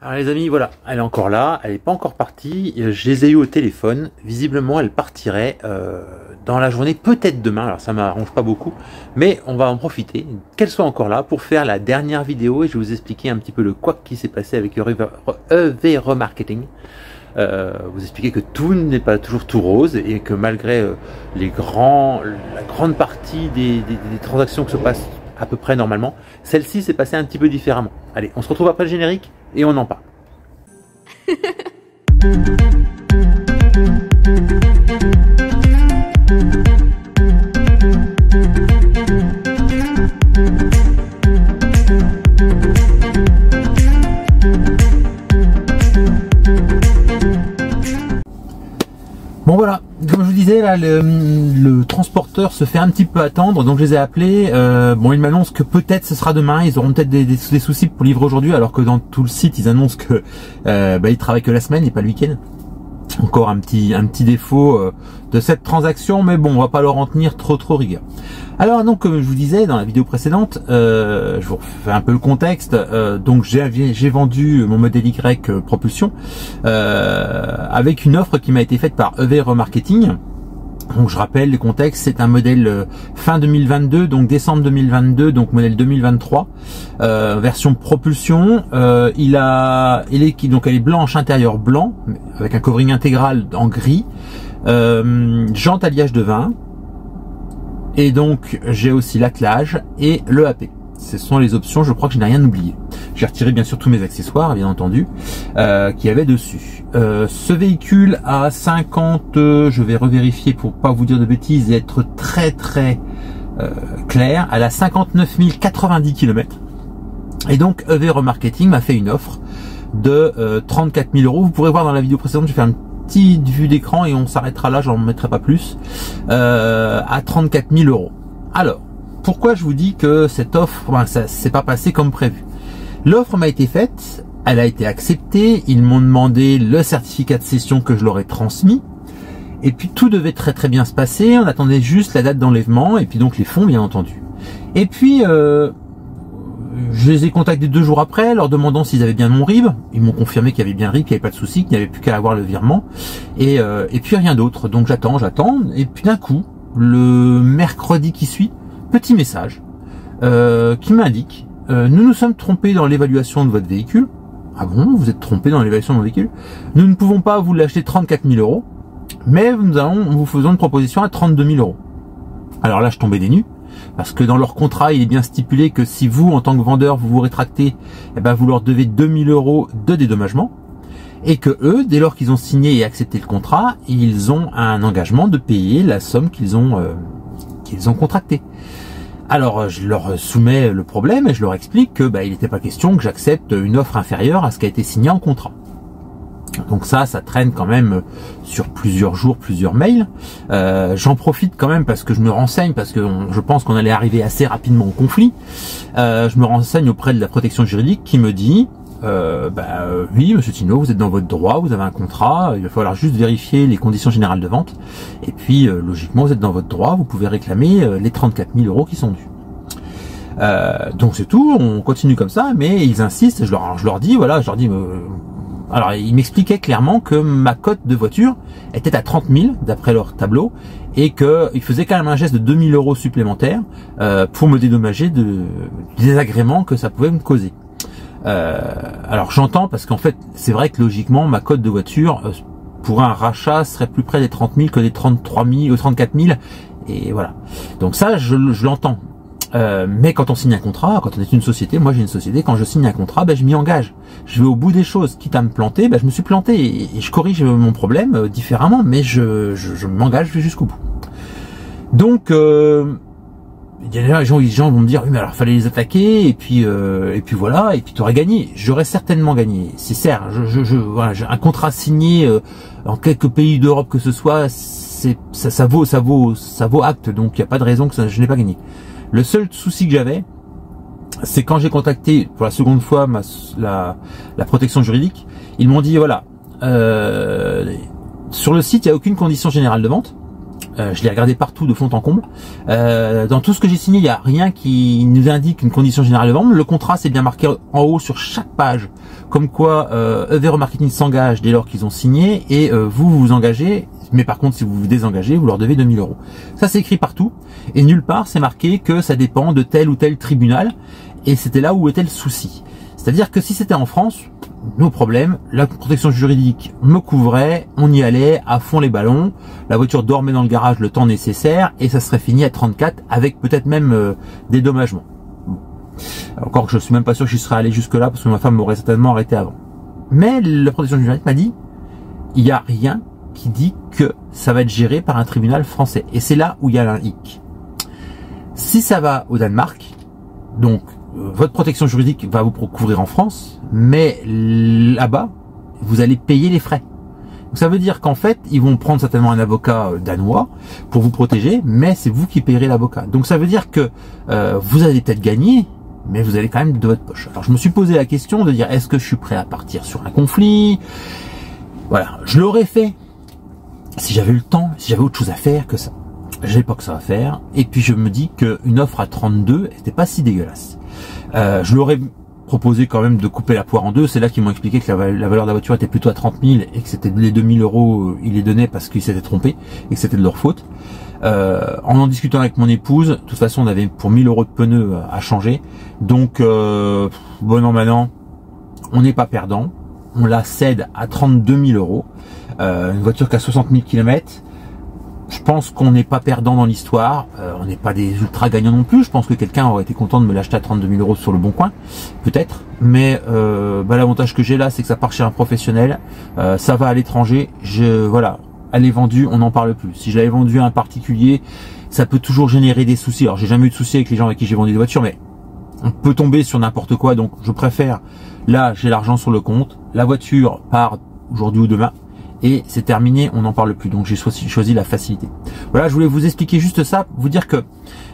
Alors les amis, voilà, elle est encore là, elle n'est pas encore partie, je les ai eu au téléphone, visiblement elle partirait dans la journée, peut-être demain, alors ça m'arrange pas beaucoup, mais on va en profiter, qu'elle soit encore là pour faire la dernière vidéo et je vais vous expliquer un petit peu le quoi qui s'est passé avec EV Remarketing. Vous expliquer que tout n'est pas toujours tout rose et que malgré la grande partie des transactions que se passent à peu près normalement, celle-ci s'est passée un petit peu différemment. Allez, on se retrouve après le générique et on en parle. Bon voilà, comme je vous disais, là, le transporteur se fait un petit peu attendre, donc je les ai appelés. Bon, ils m'annoncent que peut-être ce sera demain, ils auront peut-être des soucis pour livrer aujourd'hui, alors que dans tout le site, ils annoncent que ils travaillent que la semaine et pas le week-end. Encore un petit défaut de cette transaction, mais bon, on va pas leur en tenir trop rigueur. Alors donc, comme je vous disais dans la vidéo précédente, je vous refais un peu le contexte. Donc j'ai vendu mon modèle Y propulsion avec une offre qui m'a été faite par EV Remarketing. Donc je rappelle le contexte, c'est un modèle fin 2022, donc décembre 2022, donc modèle 2023, version propulsion. Elle est blanche, intérieur blanc, avec un covering intégral en gris, jante alliage de 20, et donc j'ai aussi l'attelage et le AP. Ce sont les options, je crois que je n'ai rien oublié. J'ai retiré bien sûr tous mes accessoires, bien entendu, qu'il y avait dessus. Ce véhicule a 50, je vais revérifier pour pas vous dire de bêtises et être très clair, elle a 59 090 km. Et donc EV Remarketing m'a fait une offre de 34 000 €. Vous pourrez voir dans la vidéo précédente, je vais faire une petite vue d'écran et on s'arrêtera là, j'en mettrai pas plus, à 34 000 €. Alors, pourquoi je vous dis que cette offre, ça s'est pas passé comme prévu? L'offre m'a été faite, elle a été acceptée, ils m'ont demandé le certificat de cession que je leur ai transmis, et puis tout devait très bien se passer, on attendait juste la date d'enlèvement, et puis donc les fonds bien entendu. Et puis, je les ai contactés 2 jours après, leur demandant s'ils avaient bien mon RIB, ils m'ont confirmé qu'il y avait bien le RIB, qu'il n'y avait pas de souci, qu'il n'y avait plus qu'à avoir le virement, et puis rien d'autre, donc j'attends, et puis d'un coup, le mercredi qui suit, petit message qui m'indique nous nous sommes trompés dans l'évaluation de votre véhicule. Ah bon, vous êtes trompé dans l'évaluation de mon véhicule? Nous ne pouvons pas vous l'acheter 34 000 €, mais nous vous faisons une proposition à 32 000 €. Alors là, je tombais des nues, parce que dans leur contrat, il est bien stipulé que si vous, en tant que vendeur, vous vous rétractez, vous leur devez 2 000 € de dédommagement, et que eux, dès lors qu'ils ont signé et accepté le contrat, ils ont un engagement de payer la somme qu'ils ont contracté. Alors je leur soumets le problème et je leur explique que il n'était pas question que j'accepte une offre inférieure à ce qui a été signé en contrat. Donc ça traîne quand même sur plusieurs jours, plusieurs mails. J'en profite quand même parce que je me renseigne, parce que je pense qu'on allait arriver assez rapidement au conflit. Je me renseigne auprès de la protection juridique qui me dit oui, monsieur Tino, vous êtes dans votre droit, vous avez un contrat, il va falloir juste vérifier les conditions générales de vente, et puis logiquement vous êtes dans votre droit, vous pouvez réclamer les 34 000 € qui sont dus. Donc c'est tout, on continue comme ça, mais ils insistent, je leur dis, voilà, alors ils m'expliquaient clairement que ma cote de voiture était à 30 000 d'après leur tableau, et qu'ils faisaient quand même un geste de 2 000 € supplémentaires pour me dédommager du désagrément que ça pouvait me causer. Alors j'entends, parce qu'en fait c'est vrai que logiquement ma cote de voiture pour un rachat serait plus près des 30 000 que des 33 000 ou 34 000, et voilà. Donc ça je l'entends. Mais quand on signe un contrat, quand on est une société, moi j'ai une société, quand je signe un contrat, je m'y engage. Je vais au bout des choses, quitte à me planter, je me suis planté et je corrige mon problème différemment, mais je m'engage, je vais jusqu'au bout. Donc il y a des gens vont me dire oui, mais alors fallait les attaquer et puis voilà, et puis tu aurais gagné. J'aurais certainement gagné, c'est certes. Voilà, un contrat signé en quelques pays d'Europe que ce soit, ça vaut acte, donc il n'y a pas de raison que je n'ai pas gagné. Le seul souci que j'avais, c'est quand j'ai contacté pour la seconde fois la protection juridique, ils m'ont dit voilà, sur le site il n'y a aucune condition générale de vente, Je l'ai regardé partout de fond en comble. Dans tout ce que j'ai signé, il n'y a rien qui nous indique une condition générale de vente. Le contrat, c'est bien marqué en haut sur chaque page, comme quoi EV Remarketing s'engage dès lors qu'ils ont signé, et vous vous engagez. Mais par contre, si vous vous désengagez, vous leur devez 2000 €. Ça, c'est écrit partout, et nulle part, c'est marqué que ça dépend de tel ou tel tribunal. Et c'était là où était le souci. C'est-à-dire que si c'était en France, nos problèmes, la protection juridique me couvrait, on y allait à fond les ballons, la voiture dormait dans le garage le temps nécessaire et ça serait fini à 34 avec peut-être même des dommagements. Bon. Encore que je suis même pas sûr que j'y serais allé jusque là parce que ma femme m'aurait certainement arrêté avant. Mais la protection juridique m'a dit, il n'y a rien qui dit que ça va être géré par un tribunal français. Et c'est là où il y a un hic. Si ça va au Danemark, donc votre protection juridique va vous couvrir en France, mais là-bas, vous allez payer les frais. Donc ça veut dire qu'en fait, ils vont prendre certainement un avocat danois pour vous protéger, mais c'est vous qui payerez l'avocat. Donc ça veut dire que vous allez peut-être gagner, mais vous allez quand même de votre poche. Alors je me suis posé la question de dire, est-ce que je suis prêt à partir sur un conflit? Voilà, je l'aurais fait si j'avais eu le temps, si j'avais autre chose à faire que ça. J'ai pas que ça à faire, et puis je me dis qu'une offre à 32 n'était pas si dégueulasse. Je leur ai proposé quand même de couper la poire en deux. C'est là qu'ils m'ont expliqué que la valeur de la voiture était plutôt à 30 000 et que c'était les 2000 €, ils les donnaient parce qu'ils s'étaient trompés et que c'était de leur faute. En discutant avec mon épouse, de toute façon on avait pour 1000 € de pneus à changer, donc bon an mal an, on n'est pas perdant, on la cède à 32 000 €, une voiture qui a 60 000 km. Je pense qu'on n'est pas perdant dans l'histoire, on n'est pas des ultra gagnants non plus. Je pense que quelqu'un aurait été content de me l'acheter à 32 000 € sur le bon coin, peut-être. Mais l'avantage que j'ai là, c'est que ça part chez un professionnel, ça va à l'étranger. Voilà, elle est vendue, on n'en parle plus. Si je l'avais vendue à un particulier, ça peut toujours générer des soucis. Alors j'ai jamais eu de soucis avec les gens avec qui j'ai vendu des voitures, mais on peut tomber sur n'importe quoi. Donc je préfère, là j'ai l'argent sur le compte, la voiture part aujourd'hui ou demain, et c'est terminé, on n'en parle plus. Donc j'ai choisi la facilité. Voilà, je voulais vous expliquer juste ça, vous dire que,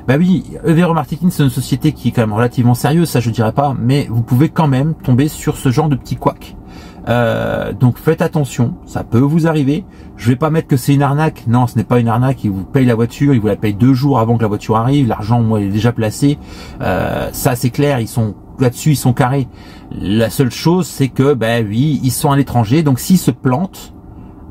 bah oui, EV Remarketing, c'est une société qui est quand même relativement sérieuse, ça je dirais pas, mais vous pouvez quand même tomber sur ce genre de petits couacs. Donc faites attention, ça peut vous arriver. Je vais pas mettre que c'est une arnaque, non, ce n'est pas une arnaque. Ils vous payent la voiture, ils vous la payent 2 jours avant que la voiture arrive. L'argent, moi, il est déjà placé. Ça c'est clair, ils sont là-dessus, ils sont carrés. La seule chose, c'est que, bah oui, ils sont à l'étranger, donc s'ils se plantent,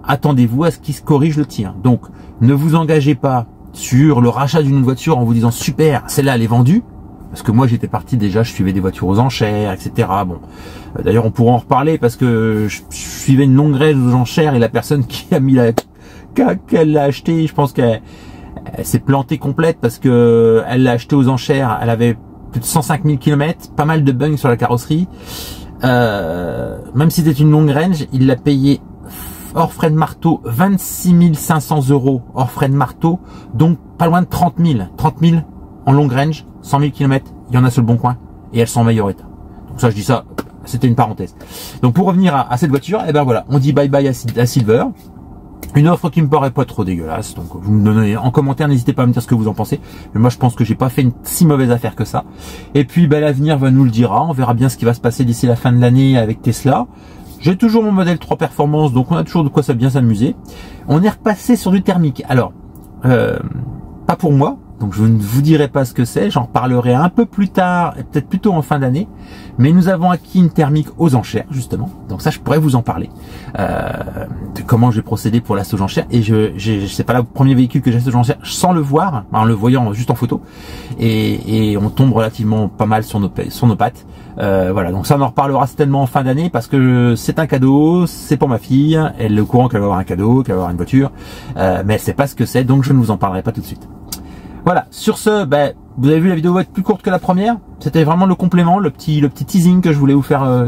attendez-vous à ce qu'ils se corrigent le tir. Donc, ne vous engagez pas sur le rachat d'une voiture en vous disant super, celle-là elle est vendue. Parce que moi j'étais parti déjà, je suivais des voitures aux enchères, etc. Bon, d'ailleurs on pourra en reparler parce que je suivais une longue règle aux enchères et la personne qui a mis qu'elle l'a acheté, je pense qu'elle s'est plantée complète parce que elle l'a acheté aux enchères. Elle avait plus de 105 000 km, pas mal de bugs sur la carrosserie. Même si c'était une longue range, il l'a payé hors frais de marteau 26 500 € hors frais de marteau, donc pas loin de 30 000. 30 000 en long range, 100 000 km, il y en a sur le bon coin et elles sont en meilleur état. Donc ça, je dis ça, c'était une parenthèse. Donc pour revenir à cette voiture, et ben voilà, on dit bye bye à Silver. Une offre qui me paraît pas trop dégueulasse, donc vous me donnez en commentaire, n'hésitez pas à me dire ce que vous en pensez. Mais moi je pense que j'ai pas fait une si mauvaise affaire que ça. Et puis ben, l'avenir nous le dira, on verra bien ce qui va se passer d'ici la fin de l'année avec Tesla. J'ai toujours mon modèle 3 Performance, donc on a toujours de quoi bien s'amuser. On est repassé sur du thermique. Alors, pas pour moi, donc je ne vous dirai pas ce que c'est, j'en reparlerai un peu plus tard, et peut-être plutôt en fin d'année. Mais nous avons acquis une thermique aux enchères, justement. Donc ça, je pourrais vous en parler. De comment j'ai procédé pour l'achat aux enchères. Et c'est pas le premier véhicule que j'achète aux enchères sans le voir, en le voyant juste en photo. Et on tombe relativement pas mal sur nos pattes. Voilà, donc ça on en reparlera certainement en fin d'année parce que c'est un cadeau, c'est pour ma fille, elle est au courant qu'elle va avoir un cadeau, qu'elle va avoir une voiture, mais elle sait pas ce que c'est, donc je ne vous en parlerai pas tout de suite. Voilà, sur ce, ben, vous avez vu, la vidéo va être plus courte que la première, c'était vraiment le complément, le petit teasing que je voulais vous faire.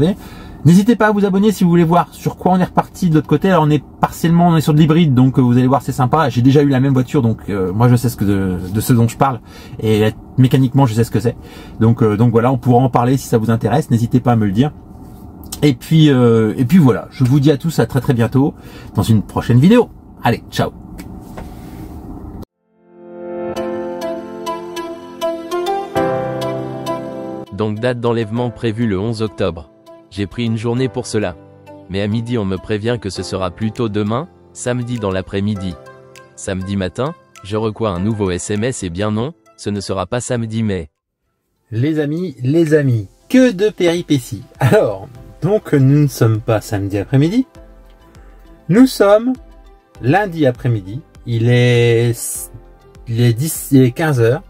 N'hésitez pas à vous abonner si vous voulez voir sur quoi on est reparti de l'autre côté. Alors on est sur de l'hybride, donc vous allez voir, c'est sympa. J'ai déjà eu la même voiture, donc moi je sais de ce dont je parle et mécaniquement je sais ce que c'est. Donc voilà, on pourra en parler si ça vous intéresse. N'hésitez pas à me le dire. Et puis voilà, je vous dis à tous à très bientôt dans une prochaine vidéo. Allez, ciao. Donc date d'enlèvement prévue le 11 octobre. J'ai pris une journée pour cela. Mais à midi on me prévient que ce sera plutôt demain, samedi dans l'après-midi. Samedi matin, je reçois un nouveau SMS et bien non, ce ne sera pas samedi mais... Les amis, que de péripéties. Alors, donc nous ne sommes pas samedi après-midi, nous sommes lundi après-midi, il est 15h,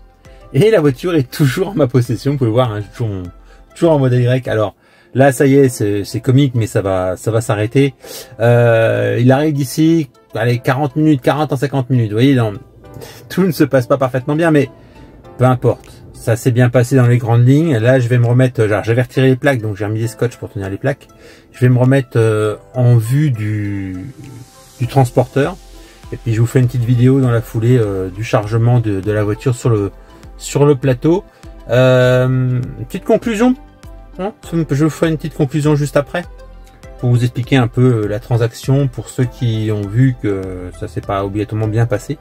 et la voiture est toujours en ma possession, vous pouvez voir, hein, toujours en mode Y. Alors, là, ça y est, c'est comique, mais ça va s'arrêter. Il arrive d'ici, allez, 40 minutes, 40 à 50 minutes. Vous voyez, non, tout ne se passe pas parfaitement bien, mais peu importe. Ça s'est bien passé dans les grandes lignes. Là, je vais me remettre, j'avais retiré les plaques, donc j'ai remis des scotch pour tenir les plaques. Je vais me remettre en vue du transporteur. Et puis, je vous fais une petite vidéo dans la foulée du chargement de la voiture sur le plateau. Petite conclusion. Je vous ferai une petite conclusion juste après pour vous expliquer un peu la transaction pour ceux qui ont vu que ça s'est pas obligatoirement bien passé.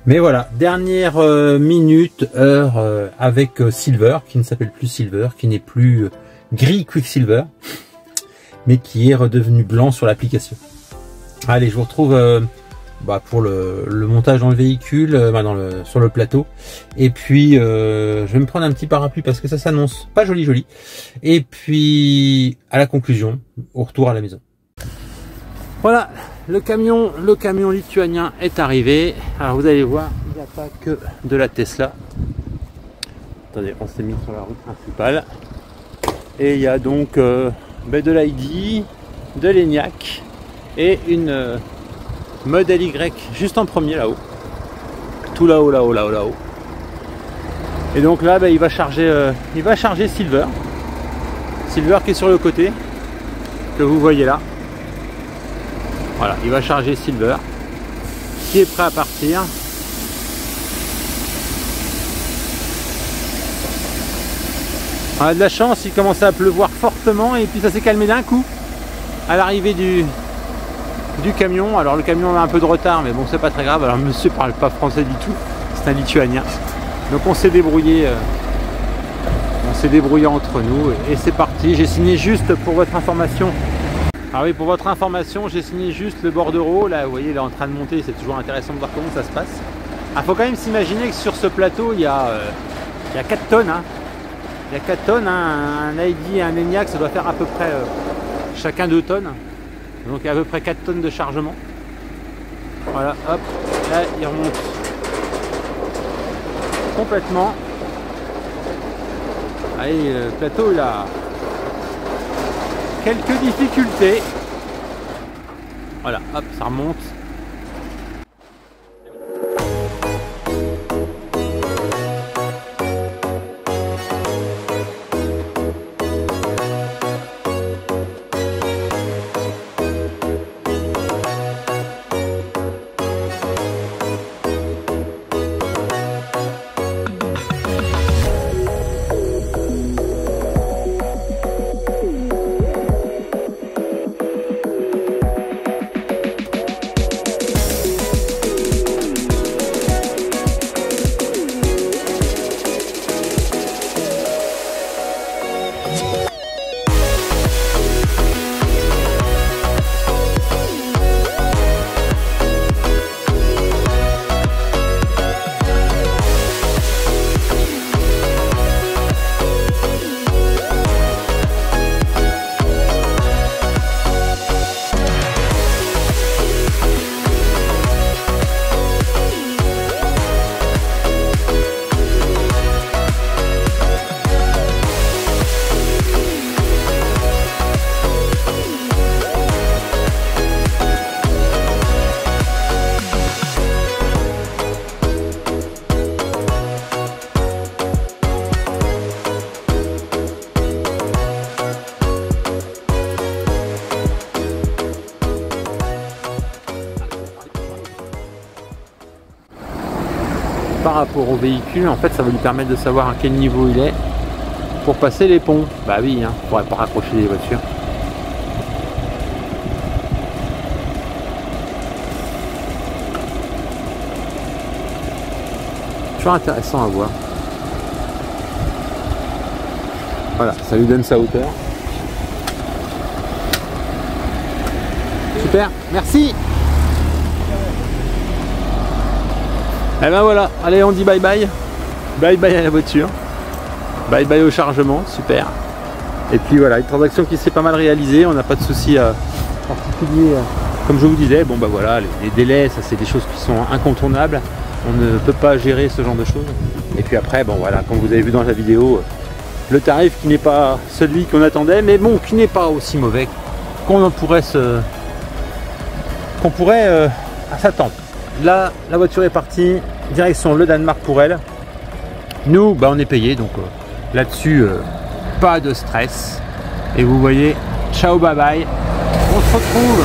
Mais voilà, dernière minute, heure avec Silver, qui ne s'appelle plus Silver, qui n'est plus gris Quicksilver, mais qui est redevenu blanc sur l'application. Allez, je vous retrouve pour le montage dans le véhicule, sur le plateau. Et puis je vais me prendre un petit parapluie parce que ça s'annonce pas joli. Et puis à la conclusion, au retour à la maison. Voilà, le camion lituanien est arrivé. Alors vous allez voir, il n'y a pas que de la Tesla. Attendez, on s'est mis sur la route principale. Et il y a donc de l'ID, de l'ENIAC et une Model Y juste en premier là-haut. Tout là-haut. Et donc là, il va charger Silver. Silver qui est sur le côté, que vous voyez là. Voilà, il va charger Silver, qui est prêt à partir. On a de la chance, il commençait à pleuvoir fortement et puis ça s'est calmé d'un coup à l'arrivée du camion. Alors le camion a un peu de retard, mais bon, c'est pas très grave. Alors monsieur parle pas français du tout, c'est un lituanien. Donc on s'est débrouillé entre nous et c'est parti. J'ai signé juste pour votre information. Ah oui, pour votre information, j'ai signé juste le bordereau. Là, vous voyez, il est en train de monter. C'est toujours intéressant de voir comment ça se passe. Il faut quand même s'imaginer que sur ce plateau, il y a 4 tonnes. Hein. Il y a 4 tonnes, hein. Un ID et un ENIAC, ça doit faire à peu près chacun 2 tonnes. Donc il y a à peu près 4 tonnes de chargement. Voilà, hop, là il remonte complètement. Allez, le plateau il a quelques difficultés. Voilà, hop, ça remonte. Par rapport au véhicule, en fait ça va lui permettre de savoir à quel niveau il est pour passer les ponts. Bah oui, hein, on pourrait pas raccrocher les voitures. Toujours intéressant à voir. Voilà, ça lui donne sa hauteur. Super, merci. Et ben voilà, allez on dit bye bye. Bye bye à la voiture. Bye bye au chargement, super. Et puis voilà, une transaction qui s'est pas mal réalisée, on n'a pas de soucis particuliers. Comme je vous disais, bon bah voilà, les délais, ça c'est des choses qui sont incontournables. On ne peut pas gérer ce genre de choses. Et puis après, bon voilà, comme vous avez vu dans la vidéo, le tarif qui n'est pas celui qu'on attendait, mais bon, qui n'est pas aussi mauvais qu'on pourrait s'attendre. Là, la voiture est partie, direction le Danemark pour elle. Nous, bah, on est payé, donc là-dessus, pas de stress. Et vous voyez, ciao, bye bye. On se retrouve.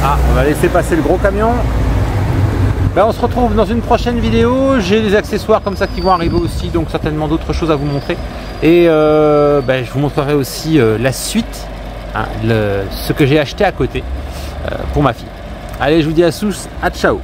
Ah, on va laisser passer le gros camion. Ben, on se retrouve dans une prochaine vidéo. J'ai des accessoires comme ça qui vont arriver aussi, donc certainement d'autres choses à vous montrer. Et ben, je vous montrerai aussi la suite, hein, ce que j'ai acheté à côté pour ma fille. Allez, je vous dis à tous, à ciao.